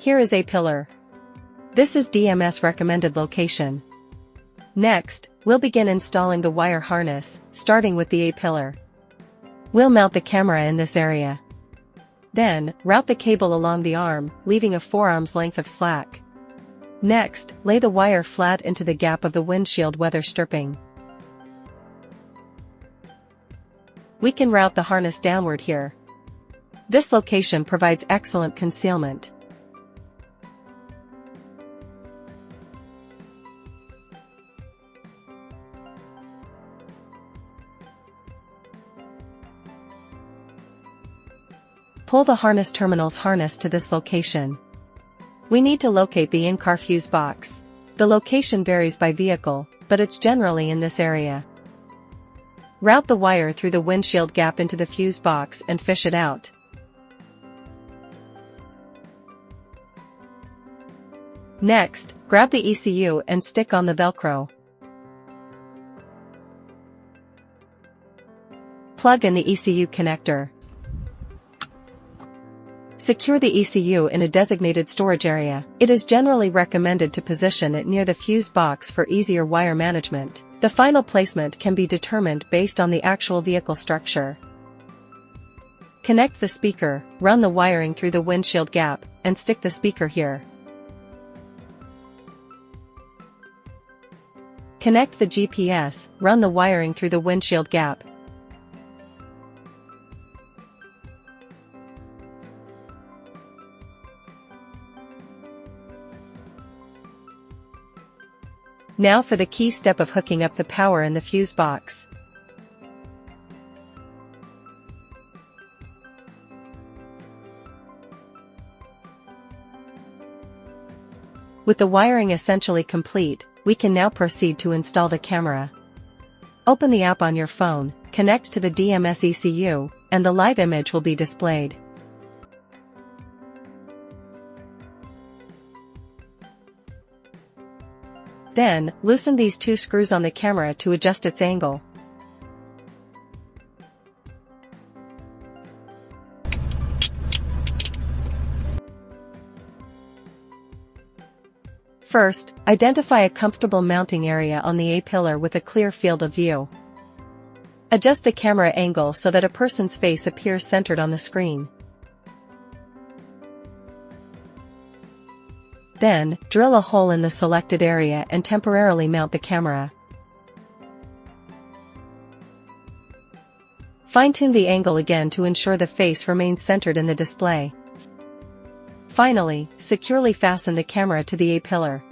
Here is A-pillar. This is DMS recommended location. Next, we'll begin installing the wire harness, starting with the A-pillar. We'll mount the camera in this area. Then, route the cable along the arm, leaving a 4 arms length of slack. Next, lay the wire flat into the gap of the windshield weather stripping. We can route the harness downward here. This location provides excellent concealment. Pull the harness terminal's harness to this location. We need to locate the in-car fuse box. The location varies by vehicle, but it's generally in this area. Route the wire through the windshield gap into the fuse box and fish it out. Next, grab the ECU and stick on the Velcro. Plug in the ECU connector. Secure the ECU in a designated storage area. It is generally recommended to position it near the fuse box for easier wire management. The final placement can be determined based on the actual vehicle structure. Connect the speaker, run the wiring through the windshield gap, and stick the speaker here. Connect the GPS, run the wiring through the windshield gap. Now for the key step of hooking up the power in the fuse box. With the wiring essentially complete, we can now proceed to install the camera. Open the app on your phone, connect to the DMS ECU, and the live image will be displayed. Then, loosen these 2 screws on the camera to adjust its angle. First, identify a comfortable mounting area on the A-pillar with a clear field of view. Adjust the camera angle so that a person's face appears centered on the screen. Then, drill a hole in the selected area and temporarily mount the camera. Fine-tune the angle again to ensure the face remains centered in the display. Finally, securely fasten the camera to the A-pillar.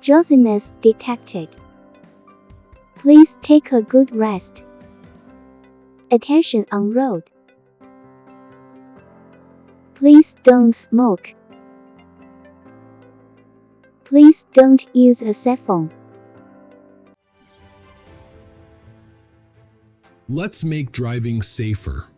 Drowsiness detected. Please take a good rest. Attention on road. Please don't smoke. Please don't use a cell phone. Let's make driving safer.